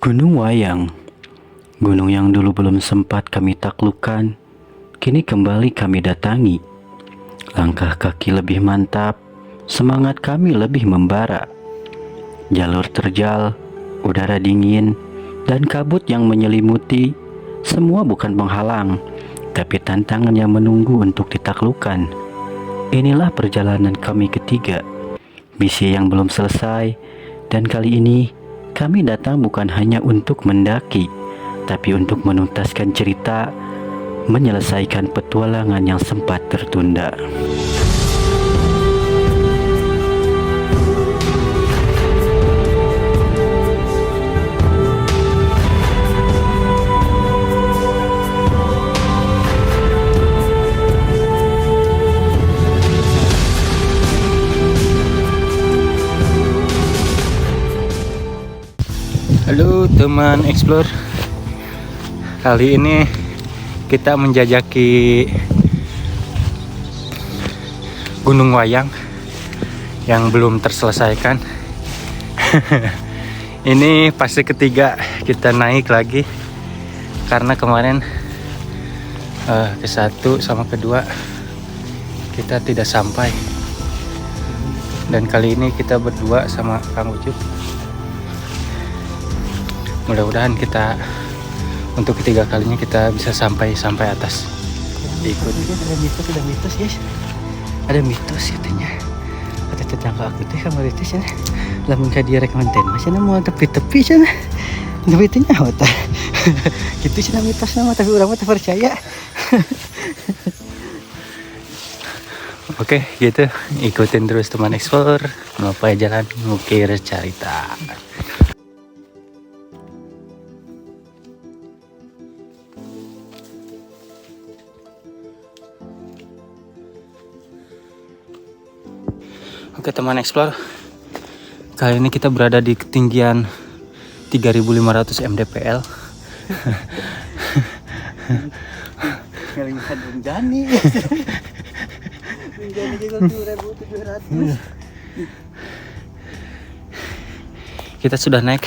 Gunung Wayang, gunung yang dulu belum sempat kami taklukkan, kini kembali kami datangi. Langkah kaki lebih mantap, semangat kami lebih membara. Jalur terjal, udara dingin, dan kabut yang menyelimuti, semua bukan penghalang, tapi tantangan yang menunggu untuk ditaklukkan. Inilah perjalanan kami ketiga, misi yang belum selesai, dan kali ini kami datang bukan hanya untuk mendaki, tapi untuk menuntaskan cerita, menyelesaikan petualangan yang sempat tertunda. Halo teman explore, kali ini kita menjajaki Gunung Wayang yang belum terselesaikan. Ini fase ketiga kita naik lagi karena kemarin ke satu sama kedua kita tidak sampai, dan kali ini kita berdua sama Kang Ucup. Mudah-mudahan kita untuk ketiga kalinya kita bisa sampai atas. Ikut. Ada mitos guys. Ada mitos katanya. Kata tetangga aku teh kamar itu sana. Lamun ka dia rek manten, masih mau tepi-tepi sana. Tapi itu nyawa tah. Gitu sih mitos nama, tapi orang mah percaya. Oke, gitu. Ikutin terus teman explore, ngapai jalan ngukir cerita. Oke teman explore, kali ini kita berada di ketinggian 3.500 mdpl. Ngelihat Rinjani. Rinjani juga 2.700. Kita sudah naik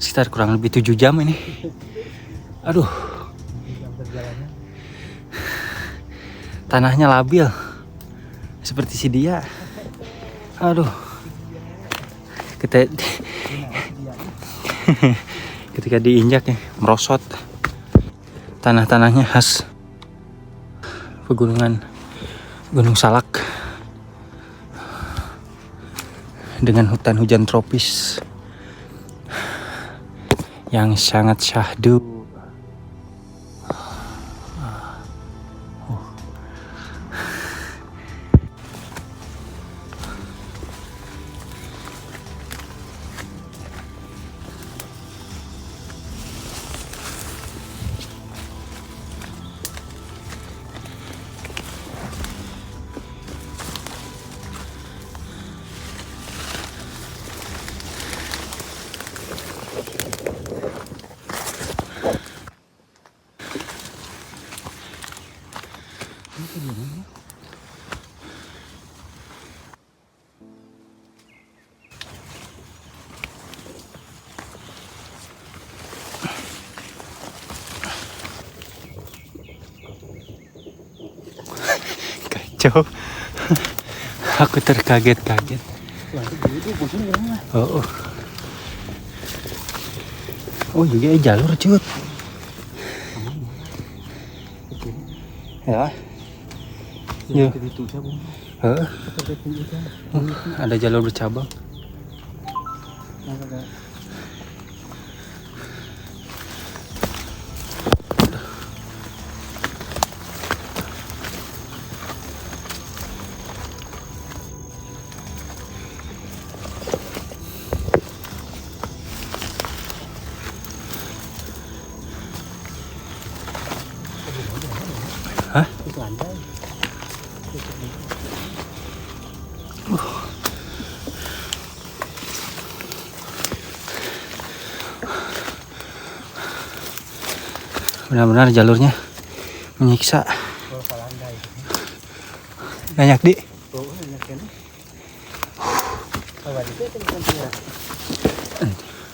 sekitar kurang lebih 7 jam ini. Aduh, tanahnya labil seperti si dia. Aduh, ketika diinjak ya merosot. Tanah-tanahnya khas pegunungan Gunung Salak dengan hutan hujan tropis yang sangat syahdu. Kacau. Aku terkaget-kaget. Oh juga jalur cut. Ya. Yuk. Ada jalur bercabang. Hah? Itu landai. Benar-benar jalurnya menyiksa. Banyak di.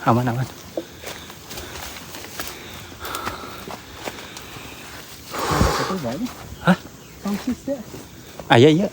Aman. coba nih. Hah? Tongsis ya. Ah iya.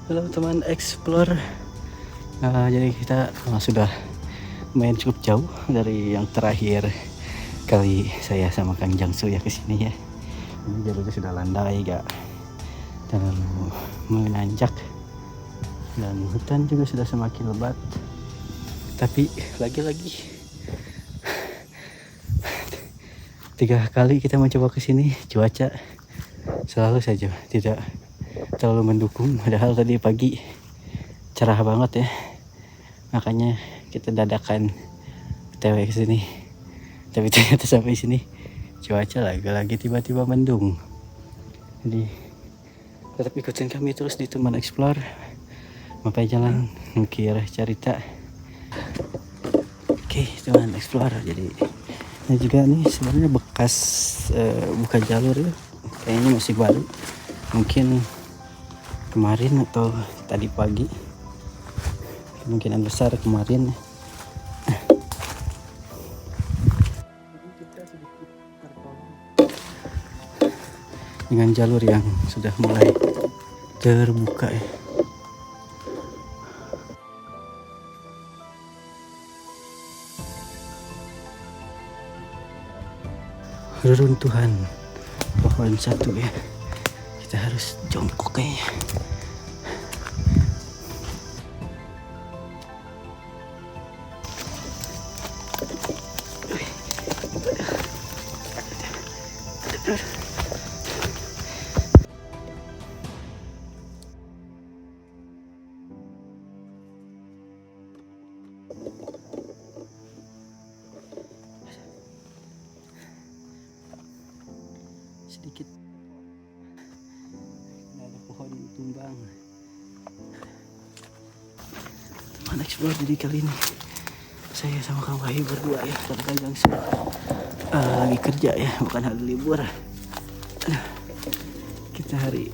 Halo teman explore. Jadi kita sudah main cukup jauh dari yang terakhir kali saya sama Kang Jangsu ya kesini ya. Ini jalurnya sudah landai, gak terlalu menanjak, dan hutan juga sudah semakin lebat. Tapi lagi-lagi 3 kali kita mencoba kesini, cuaca selalu saja tidak terlalu mendukung. Padahal tadi pagi cerah banget ya, makanya kita dadakan TW ke sini. Tapi ternyata sampai sini cuaca lagi tiba-tiba mendung. Jadi tetap ikutin kami terus di teman explore, sampai jalan mukir cerita. Oke teman explore, jadi ini juga nih sebenarnya bekas buka jalur ya, kayaknya masih baru, mungkin kemarin atau tadi pagi, kemungkinan besar kemarin. Dengan jalur yang sudah mulai terbuka ya. Reruntuhan pohon satu ya, kita harus jongkok kayaknya. Sedikit ada pohon tumbang. Teman explore, jadi kali ini saya sama Kang Wahyu berdua ya, karena langsung lagi kerja ya, bukan hari libur. Kita hari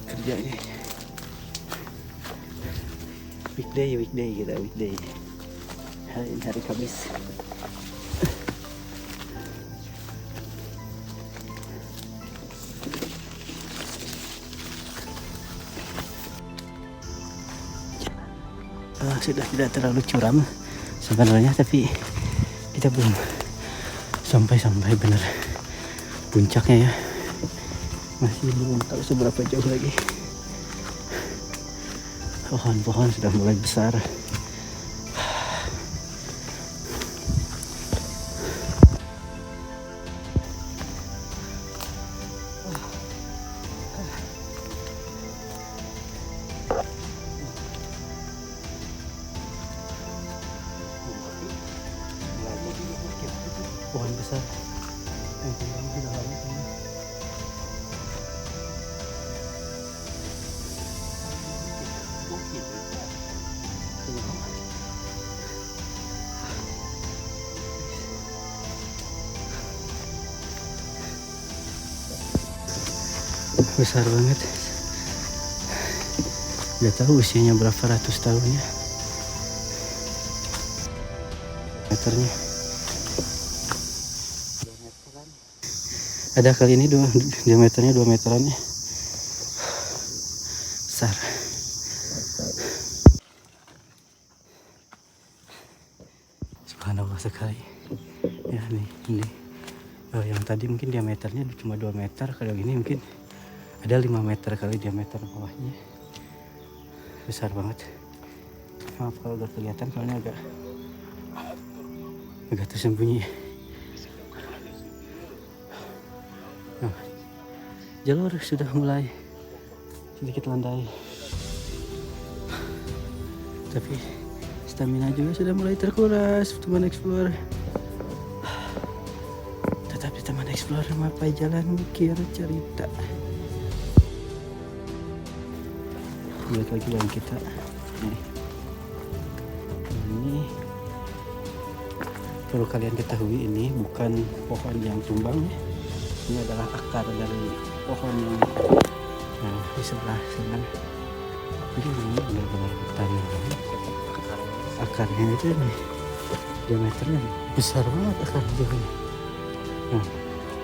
kerjanya weekday kita weekday. Hari ini hari Kamis. Sudah tidak terlalu curam sebenarnya, tapi kita belum sampai benar puncaknya ya, masih belum tahu seberapa jauh lagi. Pohon-pohon sudah mulai besar. Pohon besar yang tumbang sudah lama ini. Besar banget. Gak tahu usianya berapa ratus tahun ya. Meternya. Ada kali ini diameternya 2 meteran ya. Besar. Subhanallah sekali. Ya nih, ini. Yang tadi mungkin diameternya cuma 2 meter, kalau ini mungkin ada 5 meter kali diameter bawahnya. Besar banget. Maaf kalau udah kelihatan, soalnya agak tersembunyi. Nah, jalur sudah mulai sedikit landai, tapi stamina juga sudah mulai terkuras teman explore. Tetapi teman explore memapai jalan mikir cerita. Lihat lagi yang kita ini perlu kalian ketahui, ini bukan pohon yang tumbang ya. Ini adalah akar dari pohon yang di sebelah sana. Jadi ini benar-benar hutan. Akarnya itu nih diameternya besar banget akarnya ini. Nah,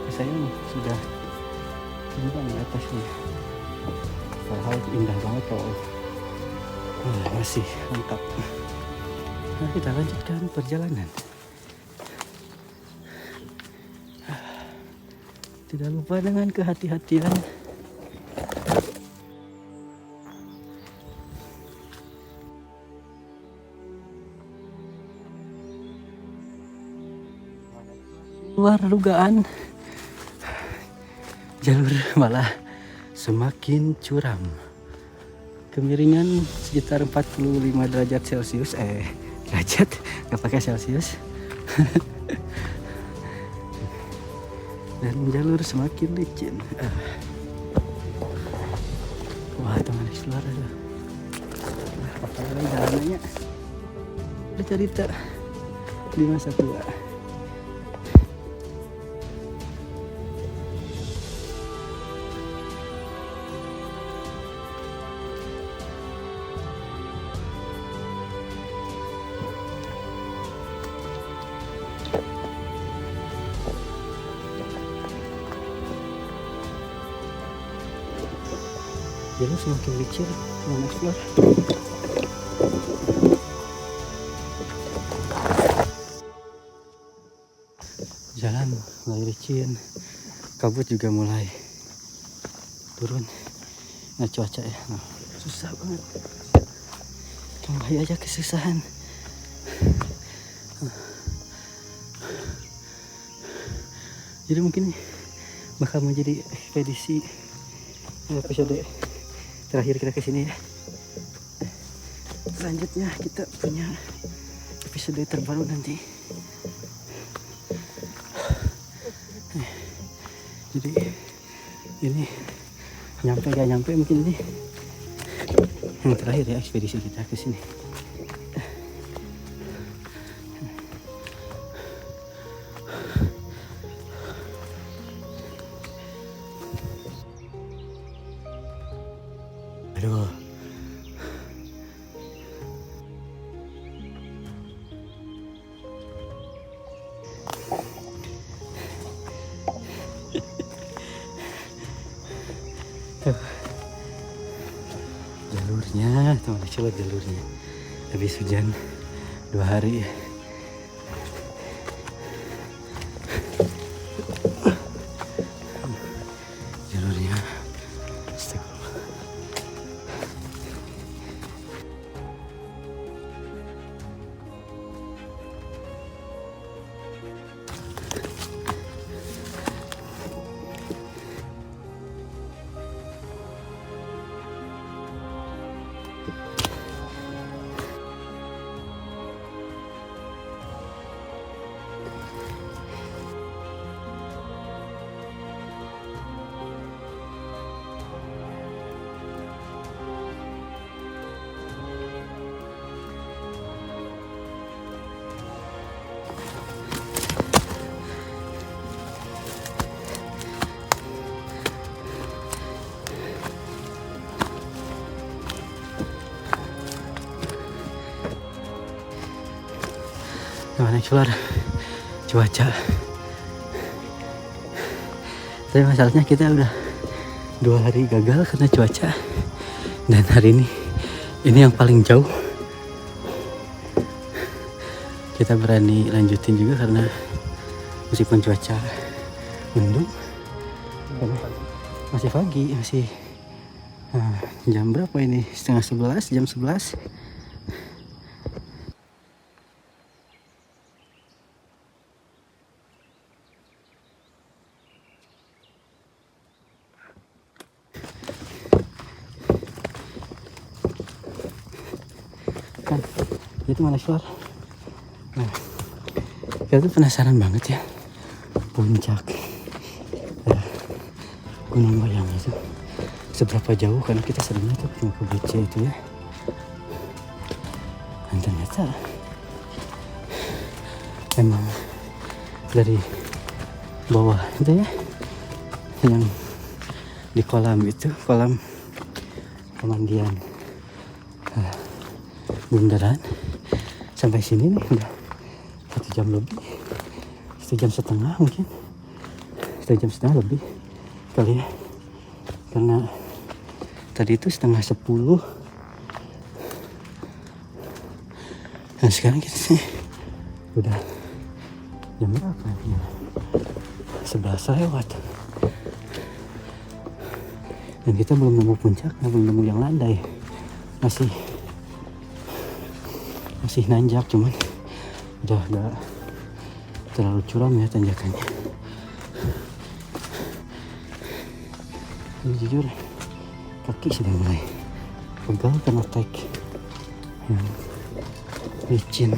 sayang sudah tumbang di atasnya. Padahal indah banget kalau masih lengkap. Nah, kita lanjutkan perjalanan. Tidak lupa dengan kehati-hatian. Luar dugaan, jalur malah semakin curam. Kemiringan sekitar 45 derajat Celcius, derajat, nggak pakai Celcius. Dan jalur semakin licin. Wah, teman explore itu. Apalagi jalanannya udah cerita di masa tua. Jalur semakin licin, teman explore. Jalan mulai licin, kabut juga mulai turun. Nah, cuaca ya, susah banget. Kembali aja kesusahan. Jadi mungkin bakal menjadi ekspedisi episode terakhir kita kesini ya. Selanjutnya kita punya episode terbaru nanti. Jadi ini nyampe gak nyampe, mungkin ini yang terakhir ya ekspedisi kita kesini. Aduh. Jalurnya, teman coba jalurnya. Habis hujan 2 hari. Jalurnya astagfirullah. Teman explore, cuaca. Tapi masalahnya kita udah 2 hari gagal karena cuaca. Dan hari ini yang paling jauh. Kita berani lanjutin juga karena meskipun cuaca mendung, masih pagi, masih jam berapa ini? Setengah 11, jam 11. kan. Itu mana keluar. Nah, kita tuh penasaran banget ya puncak Gunung Bayang itu seberapa jauh, karena kita seringnya tuh cuma ke BC itu ya. Dan ternyata memang dari bawah itu ya, yang di kolam itu, kolam pemandian bundaran, sampai sini nih udah 1 jam lebih, 1,5 jam mungkin, 1,5 jam lebih kali ya, karena tadi itu 9:30 dan sekarang kita sih udah jam berapa ya, 11 lewat dan kita belum nemu puncaknya, belum nemu yang landai, masih nanjak, cuman udah gak terlalu curam ya tanjakannya. Ini jujur kaki sudah mulai pegal karena trek yang licin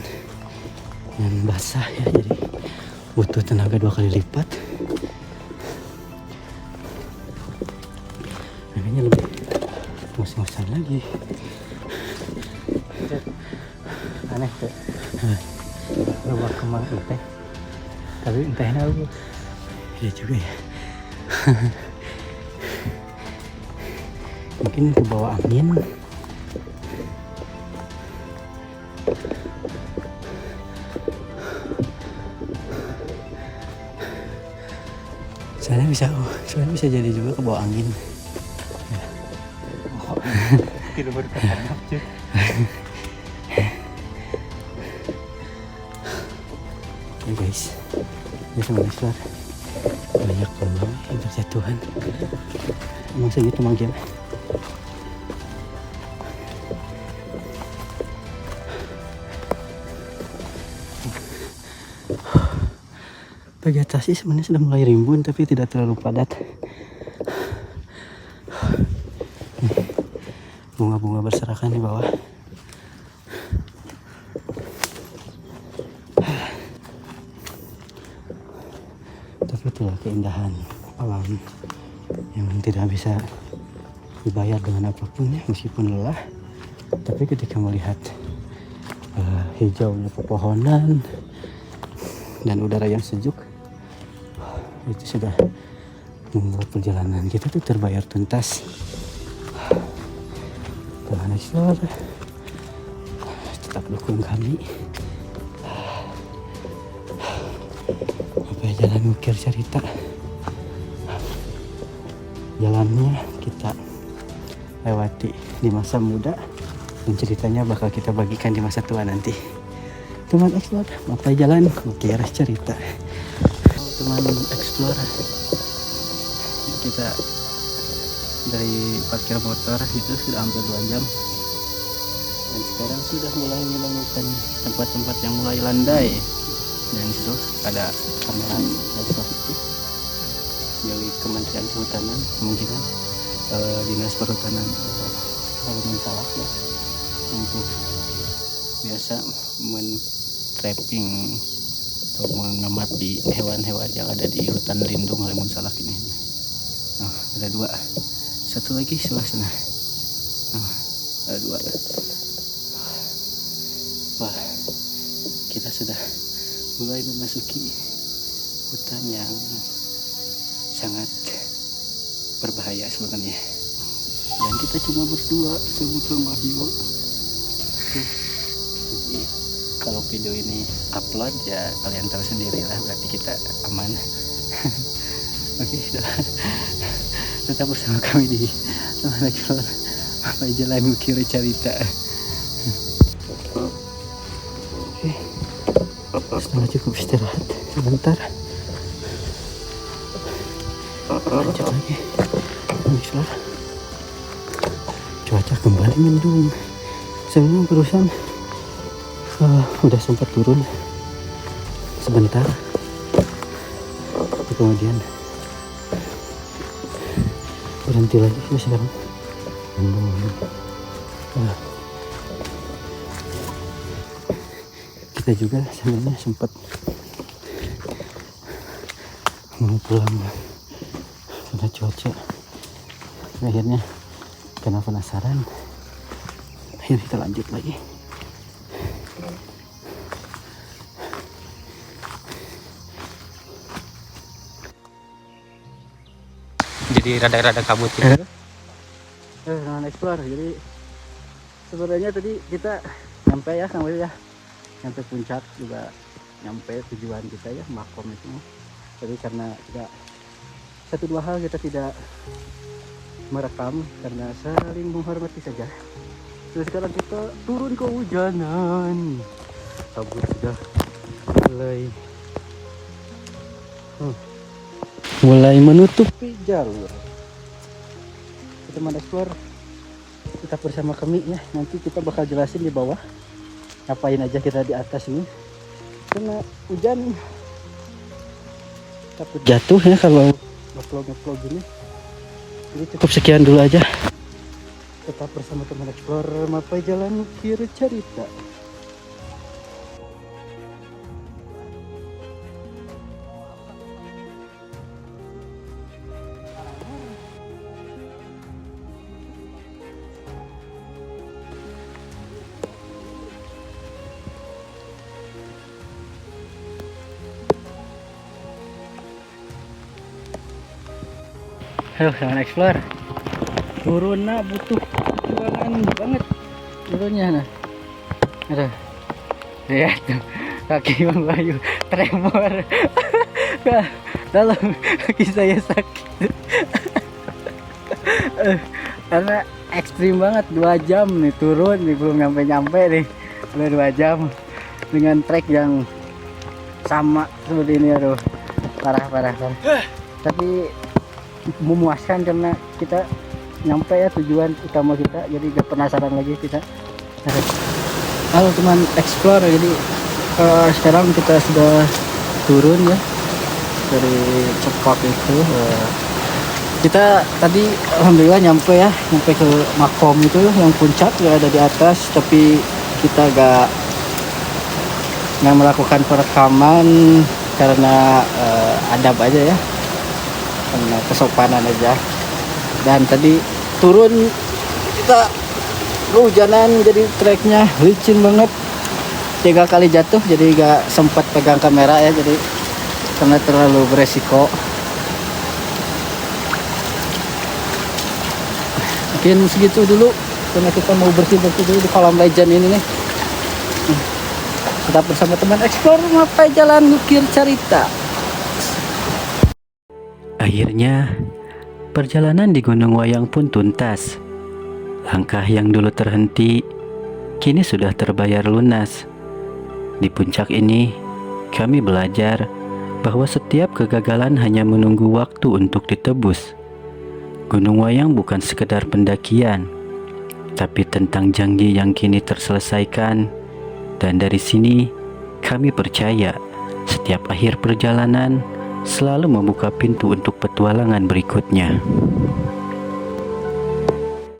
dan basah ya, jadi butuh tenaga 2 kali lipat. Makanya lebih ngos-ngosan lagi. Aneh tuh. Rumah kemang teh. Tapi entahnya apa. Iya juga ya. Mungkin ke bawah angin. Soalnya bisa jadi juga ke bawah angin. Ya. Oh, tidak berkenan cuy. Ya guys, ini sama Islar banyak kembang yang berjatuhan. Emang segitu manggil. Vegetasi sebenarnya sudah mulai rimbun tapi tidak terlalu padat. Bunga-bunga berserakan di bawah. Tapi itulah keindahan alam yang tidak bisa dibayar dengan apapun ya, meskipun lelah. Tapi ketika melihat hijaunya pepohonan dan udara yang sejuk, itu sudah membuat perjalanan kita tuh terbayar tuntas. Tuhan Yesus tetap dukung kami. Sampai jalan ukir cerita. Jalannya kita lewati di masa muda dan ceritanya bakal kita bagikan di masa tua nanti. Teman Explore, apa jalan ukir cerita. Teman Explore, kita dari parkir motor itu sudah hampir 2 jam dan sekarang sudah mulai menemukan tempat-tempat yang mulai landai, dan itu ada pameran positif milik Kementerian Kehutanan, kemungkinan Dinas Perhutanan Kalimantan Salak ya, untuk biasa men-trapping atau mengamati hewan-hewan yang ada di hutan lindung Halimun Salak ini. Nah, ada 2, satu lagi sebelah sana. Nah, ada 2. Wah, kita sudah mulai memasuki hutan yang sangat berbahaya sebenarnya. Dan kita cuma berdua, sebutkan Wahyu. Jadi kalau video ini upload ya kalian tahu sendiri lah, berarti kita aman. Oke, tetap bersama kami di Teman Explore, apa jalan ukir cerita. Oke, setelah cukup istirahat sebentar, lanjut lagi. Explore. Cuaca kembali mendung. Sebelum perusahaan udah sempat turun sebentar, kemudian berhenti lagi ya sekarang. kita juga sebenarnya sempat mau pulang karena cuaca. Akhirnya karena penasaran, akhirnya kita lanjut lagi. Jadi rada-rada kabut gitu. Explore. Jadi sebenarnya tadi kita nyampe ya, nyampe puncak juga, nyampe tujuan kita ya, makom itu. Tapi karena tidak satu dua hal kita tidak merekam karena saling menghormati saja. Terus sekarang kita turun ke hujanan, kabut sudah mulai menutupi jalur. Teman explore, tetap bersama kami ya. Nanti kita bakal jelasin di bawah ngapain aja kita di atas ini, karena hujan takut jatuh ya kalau ngevlog gini. Jadi cukup sekian dulu aja. Tetap bersama teman explore Mapai Jalan Ukir Cerita. Halo teman explore, turunnya butuh perjuangan banget turunnya. Nah, ada lihat tuh kaki Bang Bayu tremor. Dalam kaki saya sakit karena ekstrim banget. 2 jam nih turun nih, belum nyampe nih, udah 2 jam dengan trek yang sama seperti ini. Aduh, parah. Tapi memuaskan karena kita nyampe ya tujuan utama kita, jadi gak penasaran lagi kita. Halo teman explore, jadi sekarang kita sudah turun ya dari Cekok itu. Kita tadi alhamdulillah nyampe ke makom itu yang puncak yang ada di atas, tapi kita gak melakukan perekaman karena adab aja ya, karena kesopanan aja. Dan tadi turun kita kehujanan, jadi treknya licin banget, 3 kali jatuh, jadi gak sempat pegang kamera ya, jadi karena terlalu beresiko. Mungkin segitu dulu karena kita mau bersih dulu di kolam legend ini nih. Tetap bersama teman explore Mapai Jalan Ukir Cerita. Akhirnya, perjalanan di Gunung Wayang pun tuntas. Langkah yang dulu terhenti, kini sudah terbayar lunas. Di puncak ini, kami belajar bahwa setiap kegagalan hanya menunggu waktu untuk ditebus. Gunung Wayang bukan sekedar pendakian, tapi tentang janji yang kini terselesaikan. Dan dari sini, kami percaya setiap akhir perjalanan selalu membuka pintu untuk petualangan berikutnya.